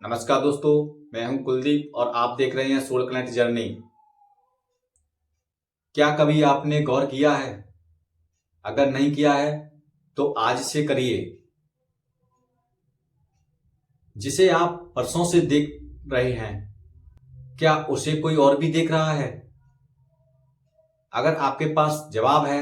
नमस्कार दोस्तों, मैं हूं कुलदीप और आप देख रहे हैं सोल कनेक्ट जर्नी। क्या कभी आपने गौर किया है? अगर नहीं किया है तो आज से करिए। जिसे आप वर्षों से देख रहे हैं, क्या उसे कोई और भी देख रहा है? अगर आपके पास जवाब है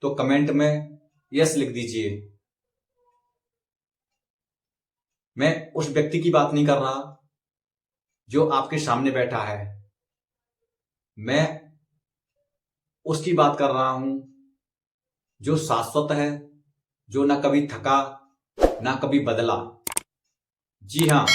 तो कमेंट में यस लिख दीजिए। मैं उस व्यक्ति की बात नहीं कर रहा जो आपके सामने बैठा है। मैं उसकी बात कर रहा हूं जो शाश्वत है, जो ना कभी थका ना कभी बदला। जी हाँ,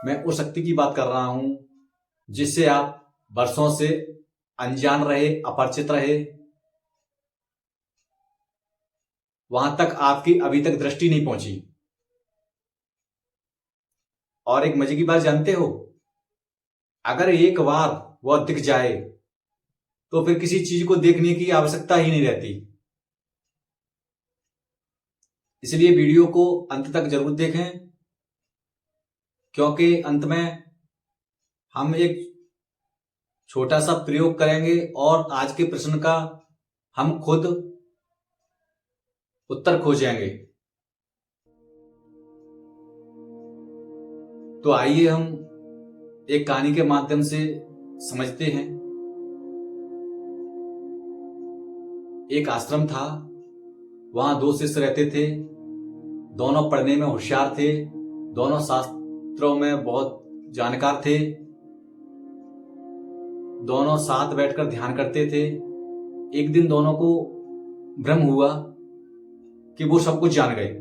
मैं उस शक्ति की बात कर रहा हूं जिससे आप वर्षों से अनजान रहे, अपरिचित रहे। वहां तक आपकी अभी तक दृष्टि नहीं पहुंची। और एक मजे की बात जानते हो? अगर एक बार वह दिख जाए तो फिर किसी चीज को देखने की आवश्यकता ही नहीं रहती। इसलिए वीडियो को अंत तक जरूर देखें, क्योंकि अंत में हम एक छोटा सा प्रयोग करेंगे और आज के प्रश्न का हम खुद उत्तर खोजेंगे। तो आइए हम एक कहानी के माध्यम से समझते हैं। एक आश्रम था, वहां दो शिष्य रहते थे। दोनों पढ़ने में होशियार थे, दोनों शास्त्रों में बहुत जानकार थे, दोनों साथ बैठकर ध्यान करते थे। एक दिन दोनों को भ्रम हुआ कि वो सब कुछ जान गए।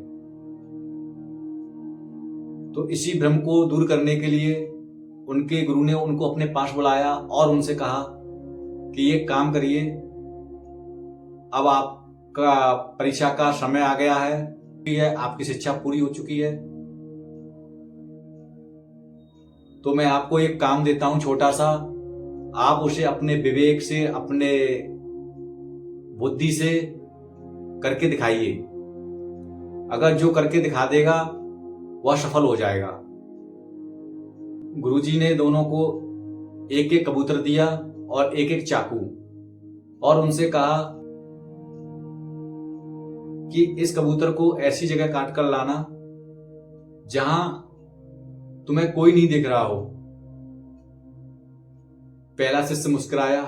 तो इसी भ्रम को दूर करने के लिए उनके गुरु ने उनको अपने पास बुलाया और उनसे कहा कि ये काम करिए, अब आपका परीक्षा का समय आ गया है, आपकी शिक्षा पूरी हो चुकी है। तो मैं आपको एक काम देता हूं छोटा सा, आप उसे अपने विवेक से, अपने बुद्धि से करके दिखाइए। अगर जो करके दिखा देगा वह सफल हो जाएगा। गुरुजी ने दोनों को एक एक कबूतर दिया और एक एक चाकू, और उनसे कहा कि इस कबूतर को ऐसी जगह काट कर लाना जहां तुम्हें कोई नहीं देख रहा हो। पहला शिष्य मुस्कुराया।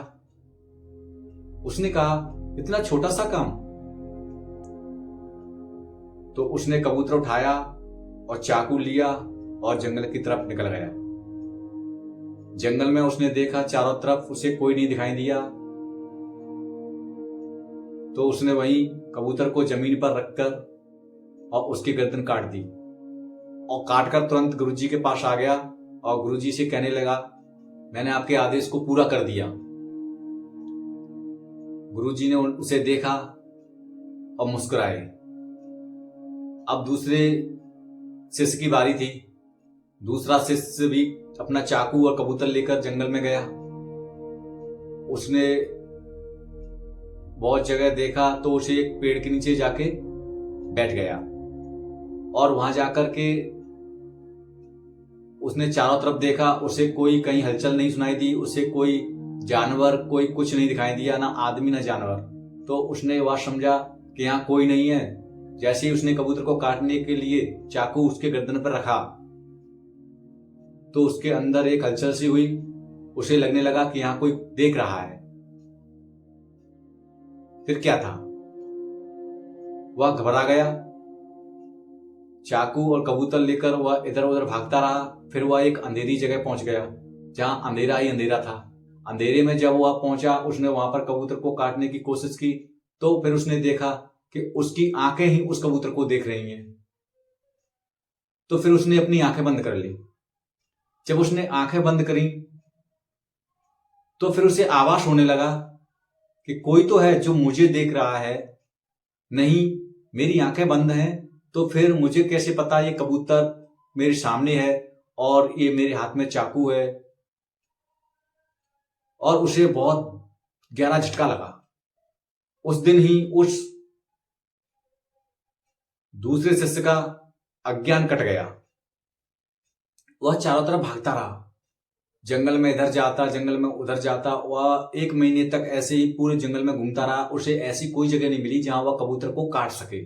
उसने कहा, इतना छोटा सा काम? तो उसने कबूतर उठाया और चाकू लिया और जंगल की तरफ निकल गया। जंगल में उसने देखा चारों तरफ उसे कोई नहीं दिखाई दिया। तो उसने वहीं कबूतर को जमीन पर रखकर और उसकी गर्दन काट दी और काटकर तुरंत गुरुजी के पास आ गया और गुरुजी से कहने लगा, मैंने आपके आदेश को पूरा कर दिया। गुरुजी ने उसे देखा और मुस्कुराए। अब दूसरे शिष्य की बारी थी। दूसरा शिष्य भी अपना चाकू और कबूतर लेकर जंगल में गया। उसने बहुत जगह देखा तो उसे एक पेड़ के नीचे जाके बैठ गया और वहां जाकर के उसने चारों तरफ देखा। उसे कोई कहीं हलचल नहीं सुनाई दी, उसे कोई जानवर, कोई कुछ नहीं दिखाई दिया, ना आदमी ना जानवर। तो उसने वह समझा कि यहाँ कोई नहीं है। जैसे ही उसने कबूतर को काटने के लिए चाकू उसके गर्दन पर रखा तो उसके अंदर एक हलचल सी हुई। उसे लगने लगा कि यहां कोई देख रहा है। फिर क्या था, वह घबरा गया। चाकू और कबूतर लेकर वह इधर उधर भागता रहा। फिर वह एक अंधेरी जगह पहुंच गया जहां अंधेरा ही अंधेरा था। अंधेरे में जब वह पहुंचा, उसने वहां पर कबूतर को काटने की कोशिश की तो फिर उसने देखा कि उसकी आंखें ही उस कबूतर को देख रही हैं। तो फिर उसने अपनी आंखें बंद कर ली। जब उसने आंखें बंद करी तो फिर उसे आभास होने लगा कि कोई तो है जो मुझे देख रहा है। नहीं, मेरी आंखें बंद हैं तो फिर मुझे कैसे पता ये कबूतर मेरे सामने है और ये मेरे हाथ में चाकू है। और उसे बहुत गहरा झटका लगा। उस दिन ही उस दूसरे शिष्य का अज्ञान कट गया। वह चारों तरफ भागता रहा, जंगल में इधर जाता, जंगल में उधर जाता। वह 1 महीने तक ऐसे ही पूरे जंगल में घूमता रहा। उसे ऐसी कोई जगह नहीं मिली जहां वह कबूतर को काट सके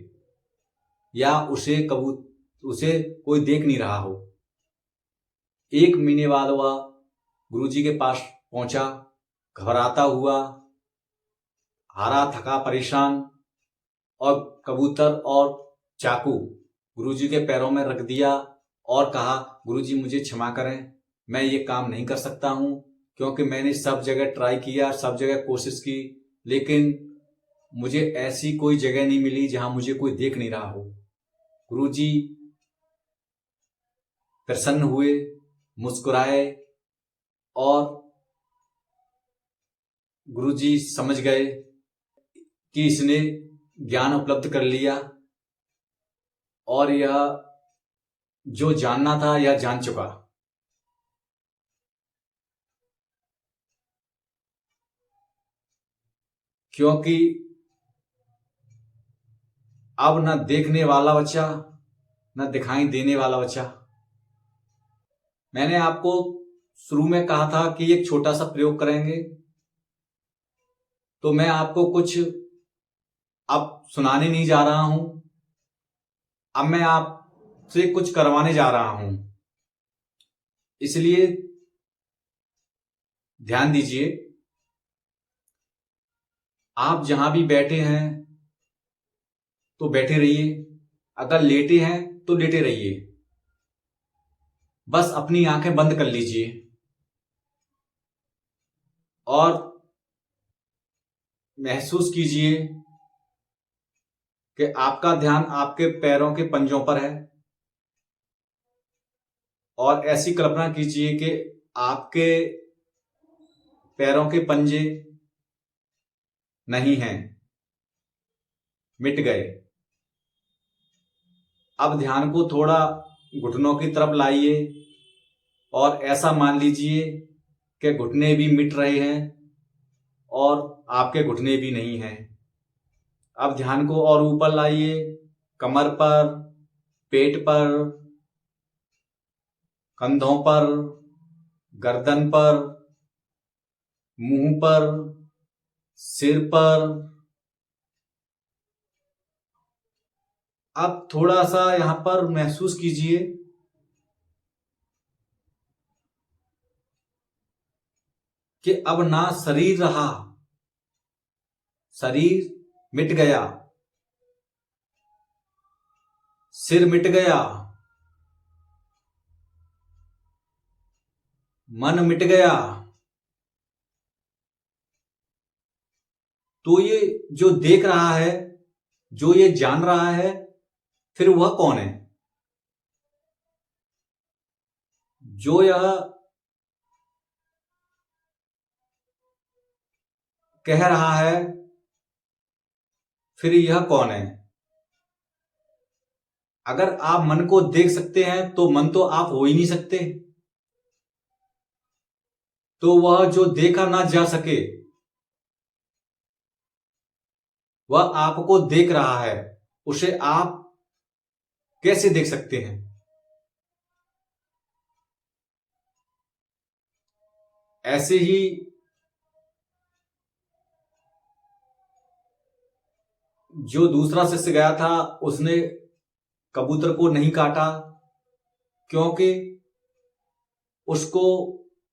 या उसे कोई देख नहीं रहा हो। 1 महीने बाद वह गुरुजी के पास पहुंचा, घबराता हुआ, हारा थका परेशान, और कबूतर और चाकू गुरुजी के पैरों में रख दिया और कहा, गुरुजी मुझे क्षमा करें, मैं ये काम नहीं कर सकता हूं, क्योंकि मैंने सब जगह ट्राई किया, सब जगह कोशिश की, लेकिन मुझे ऐसी कोई जगह नहीं मिली जहां मुझे कोई देख नहीं रहा हो। गुरुजी प्रसन्न हुए, मुस्कुराए, और गुरुजी समझ गए कि इसने ज्ञान उपलब्ध कर लिया और यह जो जानना था यह जान चुका। क्योंकि अब न देखने वाला बच्चा, न दिखाई देने वाला बच्चा। मैंने आपको शुरू में कहा था कि एक छोटा सा प्रयोग करेंगे, तो मैं आपको कुछ अब सुनाने नहीं जा रहा हूं, अब मैं आपसे कुछ करवाने जा रहा हूं। इसलिए ध्यान दीजिए। आप जहां भी बैठे हैं तो बैठे रहिए, अगर लेटे हैं तो लेटे रहिए, बस अपनी आंखें बंद कर लीजिए और महसूस कीजिए कि आपका ध्यान आपके पैरों के पंजों पर है, और ऐसी कल्पना कीजिए कि आपके पैरों के पंजे नहीं हैं, मिट गए। अब ध्यान को थोड़ा घुटनों की तरफ लाइए और ऐसा मान लीजिए कि घुटने भी मिट रहे हैं और आपके घुटने भी नहीं हैं। अब ध्यान को और ऊपर लाइए, कमर पर, पेट पर, कंधों पर, गर्दन पर, मुंह पर, सिर पर। अब थोड़ा सा यहां पर महसूस कीजिए कि अब ना शरीर रहा, शरीर मिट गया, सिर मिट गया, मन मिट गया। तो ये जो देख रहा है, जो ये जान रहा है, फिर वह कौन है? जो यह कह रहा है, फिर यह कौन है? अगर आप मन को देख सकते हैं तो मन तो आप हो ही नहीं सकते, तो वह जो देखा ना जा सके वह आपको देख रहा है, उसे आप कैसे देख सकते हैं? ऐसे ही जो दूसरा शिष्य गया था उसने कबूतर को नहीं काटा, क्योंकि उसको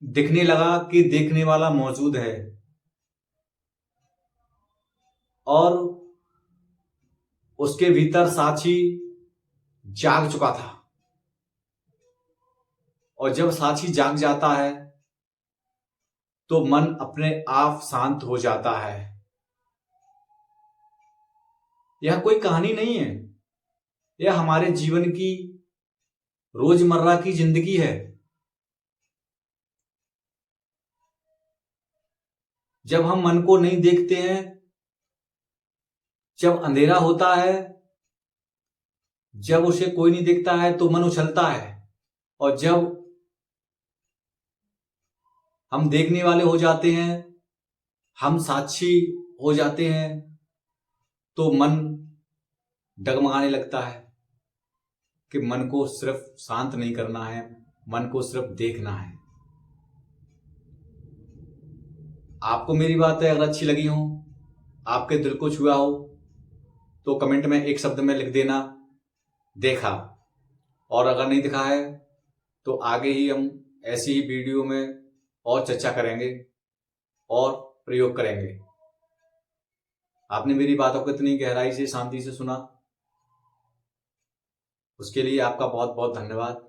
दिखने लगा कि देखने वाला मौजूद है, और उसके भीतर साक्षी जाग चुका था। और जब साक्षी जाग जाता है तो मन अपने आप शांत हो जाता है। यह कोई कहानी नहीं है, यह हमारे जीवन की रोजमर्रा की जिंदगी है। जब हम मन को नहीं देखते हैं, जब अंधेरा होता है, जब उसे कोई नहीं देखता है तो मन उछलता है, और जब हम देखने वाले हो जाते हैं, हम साक्षी हो जाते हैं, तो मन डगमगाने लगता है कि मन को सिर्फ शांत नहीं करना है, मन को सिर्फ देखना है। आपको मेरी बातें अगर अच्छी लगी हो, आपके दिल को छुआ हो, तो कमेंट में एक शब्द में लिख देना देखा। और अगर नहीं दिखा है तो आगे ही हम ऐसी ही वीडियो में और चर्चा करेंगे और प्रयोग करेंगे। आपने मेरी बातों को इतनी गहराई से, शांति से सुना, उसके लिए आपका बहुत बहुत धन्यवाद।